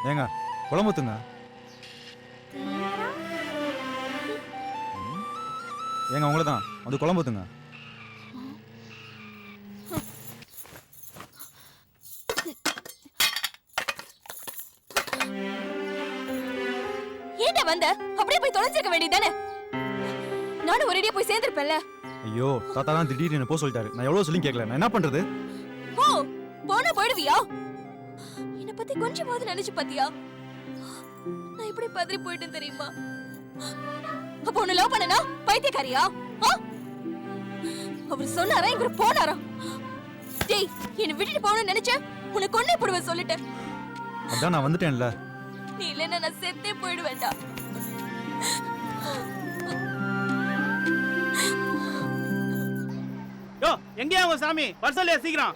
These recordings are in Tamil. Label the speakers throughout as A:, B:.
A: ஏங்க குழம்பு ஊத்துங்க. ஏங்க உங்களை தான் வந்து குழம்பு ஊத்துங்க.
B: ஏன்டா வந்த? அப்படியே போய் தொலைஞ்சிருக்க வேண்டியதானே? நானும் ஒரேடியா போய் சேர்ந்திருப்பேன்ல.
A: ஐயோ தாத்தா தான் திடீர்னு என்ன போக சொல்லிட்டாரு. நான் எவ்வளவு சொல்லி கேட்கல. நான் என்ன பண்றது?
B: ஓ போனா போயிடுவியா? என்ன பத்தி கொஞ்சமாவது நினைச்சு பாத்தியா? நான் இப்படி பதறி போயிட்டேன் தெரியுமா? அப்ப உன்னை லவ் பண்ணனா பைத்தியக்காரியா? அவர் சொன்னாரா இவர் போனாரா? டேய் என்ன விட்டுட்டு போகணும்னு நினைச்சேன். உன்னை கொன்னே போடுவேன் சொல்லிட்டேன்.
A: அதான் நான் வந்துட்டேன்ல.
B: நீ இல்லைன்னா நான் செத்தே போயிடுவேன்டா.
C: யோ எங்கயா உங்க சாமி? வரசல்லையா சீக்கிரம்.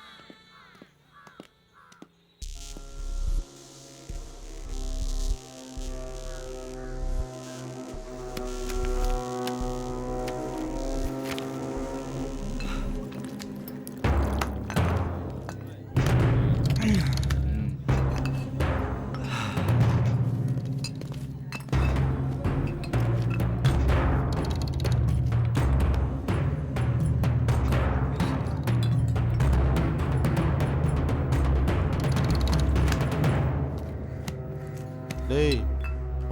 D: டேய்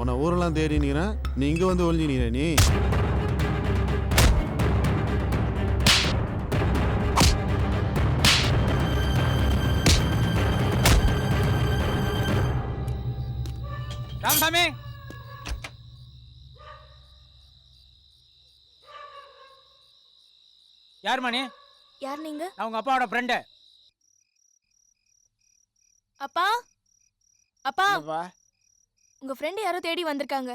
D: உன்னை ஊரெல்லாம் தேடி நீக்கிறேன், நீ இங்கே வந்து ஒழிஞ்சு நீ நீ
C: ராமசாமி யார் மணி?
B: யார் நீங்க?
C: நான் உங்க அப்பாவோட ஃப்ரெண்டு.
B: அப்பா அப்பா
C: அப்பா
B: உங்க ஃப்ரெண்ட் யாரோ தேடி வந்திருக்காங்க.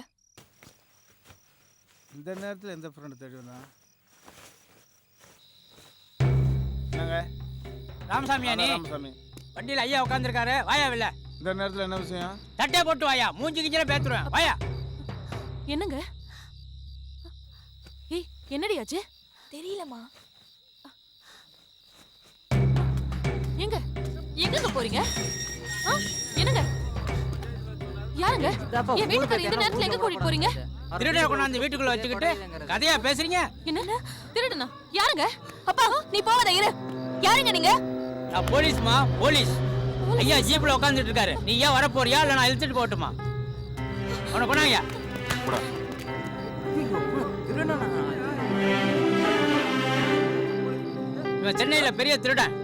C: இந்த நேரத்தில் எந்த ஃப்ரெண்டு தேடி வந்தா? என்னங்க ராமசாமியா நீ? ராமசாமி வண்டியில் ஐயா உட்காந்துருக்காரு. வாயா இல்ல இந்த நேரத்தில் என்ன விஷயம்? தட்டே போட்டு வாயா, மூஞ்சி கிஞ்சில பேத்துருவேன். வாயா.
B: என்னங்க? ஏய் என்னடி ஆச்சு? தெரியலமா. எங்க எங்க போறீங்க? என்னங்க? யாருங்க? என் வீட்டுக்காரர் இந்த நேரத்துல எங்க கூட்டிட்டு போறீங்க?
C: திருடனை கொண்டாந்து வீட்டுக்குள்ள வச்சுக்கிட்டு கதையா பேசுறீங்க?
B: என்ன திருடனா? யாருங்க? அப்பா நீ போவத இரு. யாருங்க நீங்க?
C: நான் போலீஸ்மா, போலீஸ். ஐயா ஜீப்ல உட்கார்ந்துட்டு இருக்காரு. நீ ஏன் வர போறியா இல்ல நான் இழுத்துட்டு போட்டுமா? அவனை கொண்டாங்க. இவன் சென்னையில பெரிய திருடன்.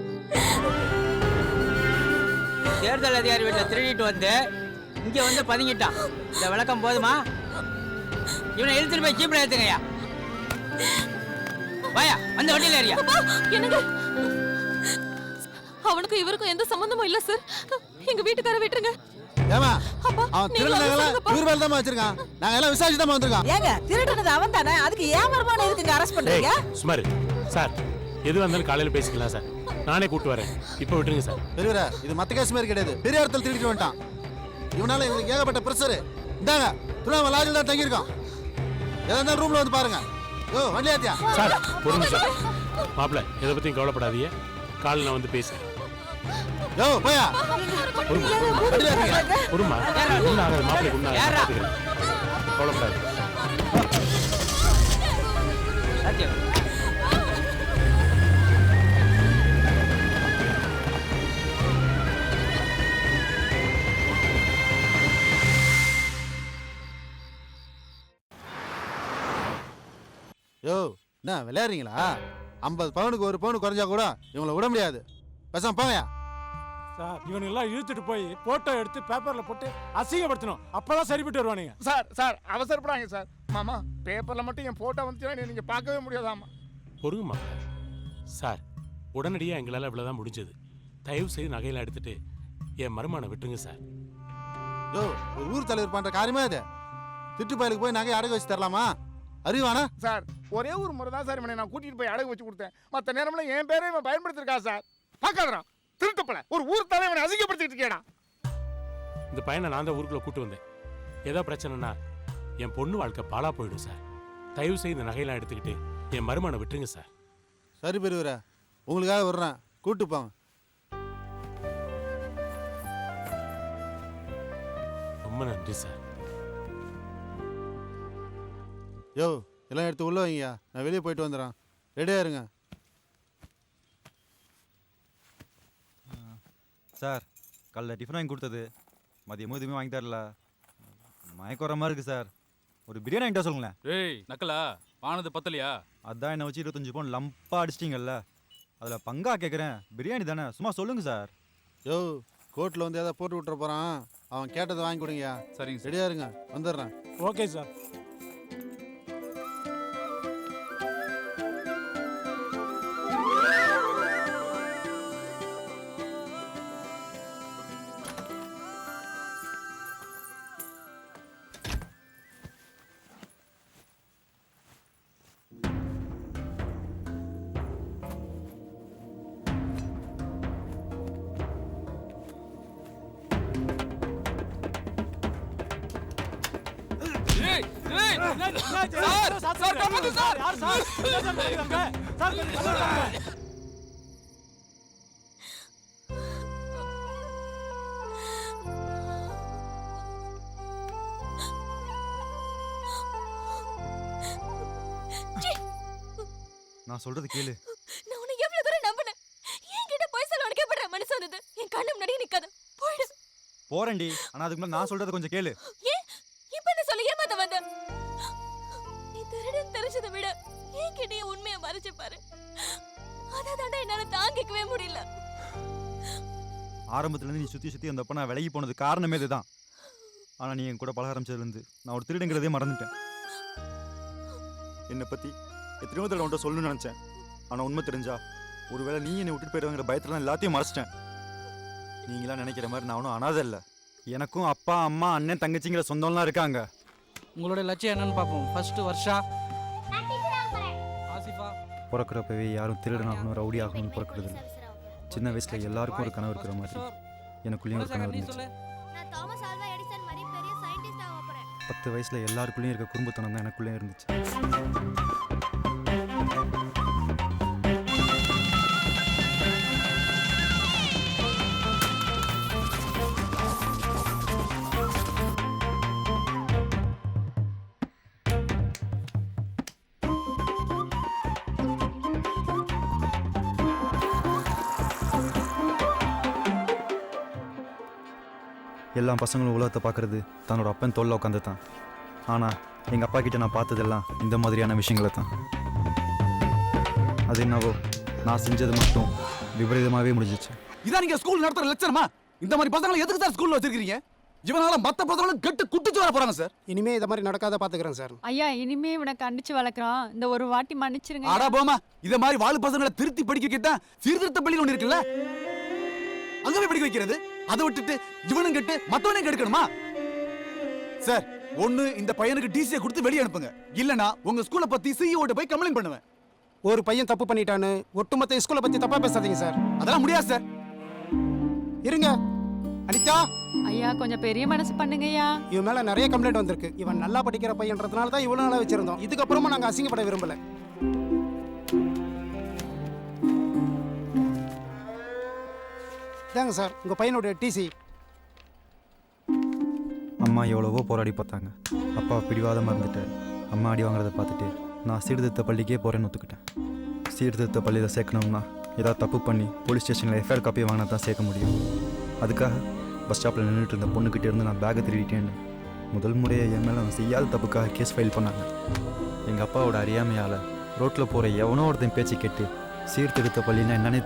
C: தேர்தல் அதிகாரி வீட்டில் திருடிட்டு வந்து இங்க வந்து பதுங்கிட்டான். இந்த விளக்கம் போதுமா? இவனை இழுத்துட்டு போய் ஜீப்ல ஏத்துங்கய்யா. வாயா, அந்த வண்டியில ஏறியா.
B: என்னங்க? அவனுக்கும் இவருக்கும் எந்த சம்பந்தமும் இல்ல சார். எங்க வீட்டுக்காரரை விட்டுருங்க.
D: ஏமா அவன் திருடனங்கள இவர் மேல தான் வச்சிருக்கான். நாங்க எல்லாம் விசாரிச்சு தான் வந்திருக்கோம்.
E: ஏங்க திருடனது அவன் தானே, அதுக்கு ஏன் மர்மான எதுக்கு அரெஸ்ட் பண்றீங்க?
F: சுமார் சார், எது வந்தாலும் காலையில பேசிக்கலாம் சார். நானே கூட்டு வரேன். இப்போ விட்டுருங்க சார்.
D: பெரியவரா இது மத்த கேஸ் மாதிரி கிடையாது. பெரிய இடத்துல திருடிட்டு வந்துட்டான். இவனால இவனுக்கு ஏகப்பட்ட பிரஷர். இந்தாங்க துணாம லாட்ஜில் தான் தங்கியிருக்கோம். ஏதா இருந்தாலும் ரூம்ல வந்து பாருங்க. யோ வண்டி ஏத்தியா
F: சார்? பொறுங்க சார். மாப்பிள்ள எதை பத்தியும் கவலைப்படாதீங்க. காலையில் நான் வந்து பேசுறேன்.
D: யோ போயா
F: பொறுமா ஒன்றும் ஆகாது. மாப்பிள்ளை ஒன்றும் ஆகாது. கவலைப்படாது.
D: யோ என்ன விளையாடுறீங்களா? 50 பவுனுக்கு ஒரு பவுன் குறைஞ்சா கூட இவங்களை விட முடியாது. பேசாம போயா.
G: சார் இவனெல்லாம் இழுத்துட்டு போய் போட்டோ எடுத்து பேப்பர்ல போட்டு அசிங்கப்படுத்தணும். அப்பதான் சரிப்பட்டு வருவானுங்க.
H: சார் அவசரப்படாங்க சார். மாமா பேப்பர்ல மட்டும் என் போட்டோ வந்துச்சுன்னா நீங்க பார்க்கவே முடியாதாமா.
F: பொறுங்க மாப்பிள்ள. சார் உடனடியாக எங்களால் இவ்வளோதான் முடிஞ்சது. தயவு செய்து நகையெல்லாம் எடுத்துட்டு என் மருமானை விட்டுருங்க சார்.
D: யோ ஒரு ஊர் தலைவர் பண்ற காரியமா இது? திட்டு பயலுக்கு போய் நகையை அடகு வச்சு தரலாமா? அறிவானா
H: சார்? ஒரே ஒரு முறை தான் சார் இவனை நான் கூட்டிட்டு போய் அடகு வச்சு கொடுத்தேன். மற்ற நேரம்ல என் பேரை இவன் பயன்படுத்திருக்கா சார். பார்க்காதறான் திருட்டுப்பல. ஒரு ஊர் தலைவனை அசிங்கப்படுத்திட்டு இருக்கேடா.
F: இந்த பையனை நான் தான் ஊருக்குள்ள கூட்டு வந்தேன். ஏதோ பிரச்சனைனா என் பொண்ணு வாழ்க்கை பாலா போயிடும் சார். தயவு செய்து இந்த நகையெல்லாம் எடுத்துக்கிட்டு என் மருமானை விட்டுருங்க சார்.
D: சரி பெரியவரா, உங்களுக்காக வர்றேன். கூட்டு போங்க.
F: ரொம்ப நன்றி சார்.
D: யோ எல்லாம் எடுத்து உள்ள வைங்கய்யா, நான் வெளியே போயிட்டு வந்துடுறேன். ரெடியாக இருங்க.
A: சார் காலைல டிஃபன் வாங்கி கொடுத்தது மதியமும் எதுவுமே வாங்கி தரல. மயக்க வர மாதிரி இருக்கு சார். ஒரு பிரியாணி வாங்கிட்டா சொல்லுங்களேன்.
I: ஏய் நக்கலா வானது பத்தலையா?
A: அதான் என்னை வச்சு 25 பவுன் லம்பா அடிச்சிட்டிங்கல்ல, அதில் பங்கா கேட்குறேன். பிரியாணி தானே, சும்மா சொல்லுங்க சார்.
D: யோ கோர்ட்டில் வந்து எதாவது போட்டு விட்டுற போகிறான், அவன் கேட்டதை வாங்கி கொடுங்கய்யா.
I: சரிங்க சார்.
D: ரெடியாக இருங்க, வந்துடுறேன்.
G: Okay sir.
I: ஏய் ஏய் சார் சார் காப்பாத்து சார்.
G: யார் சார்? என்ன சார் பண்ணிருக்காங்க? சார் கொஞ்சம் கதவை திறங்க.
A: நான் சொல்றது கேளு.
B: நான் உன்னை எவ்வளவு தூரம் நம்பினேன். என்கிட்ட போய் சொல்ல உனக்கு எப்படி மனசு வந்தது? என் கண்ணு முன்னாடி நிக்காத, போயிடு.
A: போறேன்டி, ஆனால் அதுக்கு மேலே நான் சொல்றது கொஞ்சம் கேளு.
B: ஏன் இப்ப என்ன சொல்ல ஏமாத்த வந்த? நீ திருடன் தெரிஞ்சதை விட என்கிட்டயே உண்மையை மறைச்சு பாரு. அதான்டா என்னால தாங்கிக்கவே முடியல.
A: ஆரம்பத்துலேருந்து நீ சுற்றி சுற்றி அந்த அப்போ நான் விலகி போனது காரணமே இதுதான். ஆனால் நீ என் கூட பழக ஆரம்பிச்சதுலேருந்து நான் ஒரு திருடுங்கிறதே மறந்துட்டேன். என்னை பற்றி எத்தனையோ தடவை உன்ட்ட சொல்லணும்னு நினச்சேன். ஆனால் உண்மை தெரிஞ்சா ஒருவேளை நீ என்னை விட்டுட்டு போயிடுவாங்கிற பயத்தில் எல்லாத்தையும் மறைச்சிட்டேன். நீங்களாம் நினைக்கிற மாதிரி நான் ஒன்றும் அனாதை இல்லை. எனக்கும் அப்பா அம்மா அண்ணன் தங்கச்சிங்கிற சொந்தம்லாம் இருக்காங்க.
C: உங்களோட லட்சியம் என்னன்னு பார்ப்போம். ஃபர்ஸ்ட் வர்ஷா, ஆசிஃபா.
A: பிறக்கிறப்பவே யாரும் திருடனாகணும் ரவுடி ஆகணும்னு பிறக்கிறது இல்லை. சின்ன வயசில் எல்லாருக்கும் ஒரு கனவு இருக்கிற மாதிரி எனக்குள்ளேயும் ஒரு கனவு இருந்துச்சு. 10 வயசில் எல்லாருக்குள்ளேயும் இருக்க குடும்பத்தனம் தான் எனக்குள்ளேயும் இருந்துச்சு. எல்லா பசங்களும் உலகத்தை பார்க்குறது தன்னோட அப்பன் தோளில் உட்காந்து தான். ஆனால் எங்கள் அப்பா கிட்ட நான் பார்த்ததெல்லாம் இந்த மாதிரியான விஷயங்களை தான். அது என்னவோ நான் செஞ்சது மட்டும் விபரீதமாகவே முடிஞ்சிச்சு.
I: இதான் நீங்க ஸ்கூல் நடத்துற லட்சணமா? இந்த மாதிரி பசங்களை எதுக்கு சார் ஸ்கூல்ல வச்சிருக்கீங்க? இவனால மத்த பசங்களும் கெட்டு குட்டிச்சு வர போறாங்க சார்.
J: இனிமே இத மாதிரி நடக்காத பாத்துக்கிறேன் சார்.
E: ஐயா இனிமே இவனை கண்டிச்சு வளர்க்குறோம். இந்த ஒரு வாட்டி மன்னிச்சிருங்க.
I: ஆடா போமா, இத மாதிரி வாழு பசங்களை திருத்தி படிக்க வைக்கத்தான் சீர்திருத்த பள்ளி ஒன்று இருக்குல்ல, அங்க போய் படிக்க வைக்கிறது. அதை விட்டுட்டு இவனும் கெட்டு மத்தவனையும் கெடுக்கணுமா? சார் ஒண்ணு இந்த பையனுக்கு டிசியை கொடுத்து வெளியே அனுப்புங்க, இல்லனா உங்க ஸ்கூலை பத்தி சிஇஓட்ட போய் கம்ப்ளைண்ட் பண்ணுவேன்.
J: ஒரு பையன் தப்பு பண்ணிட்டான்னு ஒட்டுமொத்த ஸ்கூலை பத்தி தப்பா பேசாதீங்க சார்.
I: அதெல்லாம் முடியாது சார்.
J: இருங்க அனிதா.
E: ஐயா கொஞ்சம் பெரிய மனசு பண்ணுங்கய்யா.
J: இவன் மேல நிறைய கம்ப்ளைண்ட் வந்திருக்கு. இவன் நல்லா படிக்கிற பையன்றதுனால தான் இவ்வளவு நாளா வச்சிருந்தோம். இதுக்கப்புறமா நாங்க அசிங்கப்பட விரும்பல. இதாங்க சார் உங்க பையனுடைய டிசி.
A: அம்மா எவ்வளவோ போராடி பார்த்தாங்க. அப்பா பிடிவாதமாக இருந்துட்டார். அம்மா அடி வாங்குறதை பார்த்துட்டு நான் சீர்திருத்த பள்ளிக்கே போகிறேன்னு ஒத்துக்கிட்டேன். சீர்திருத்த பள்ளியில் சேர்க்கணும்னா ஏதாவது தப்பு பண்ணி போலீஸ் ஸ்டேஷனில் எஃப்ஐஆர் காப்பி வாங்கினா தான் சேர்க்க முடியும். அதுக்காக பஸ் ஸ்டாப்பில் நின்றுட்டு இருந்த பொண்ணுக்கிட்டே இருந்து நான் பேக்கை திருடிட்டேன்னு முதல் முறையை என் மேலே அவன் செய்யாத தப்புக்காக கேஸ் ஃபைல் பண்ணாங்க. எங்கள் அப்பாவோட அறியாமையால் ரோட்டில் போகிற எவனோ ஒருத்தன் பேச்சு கேட்டு சீர்திருத்த பள்ளின்னா என்னன்னே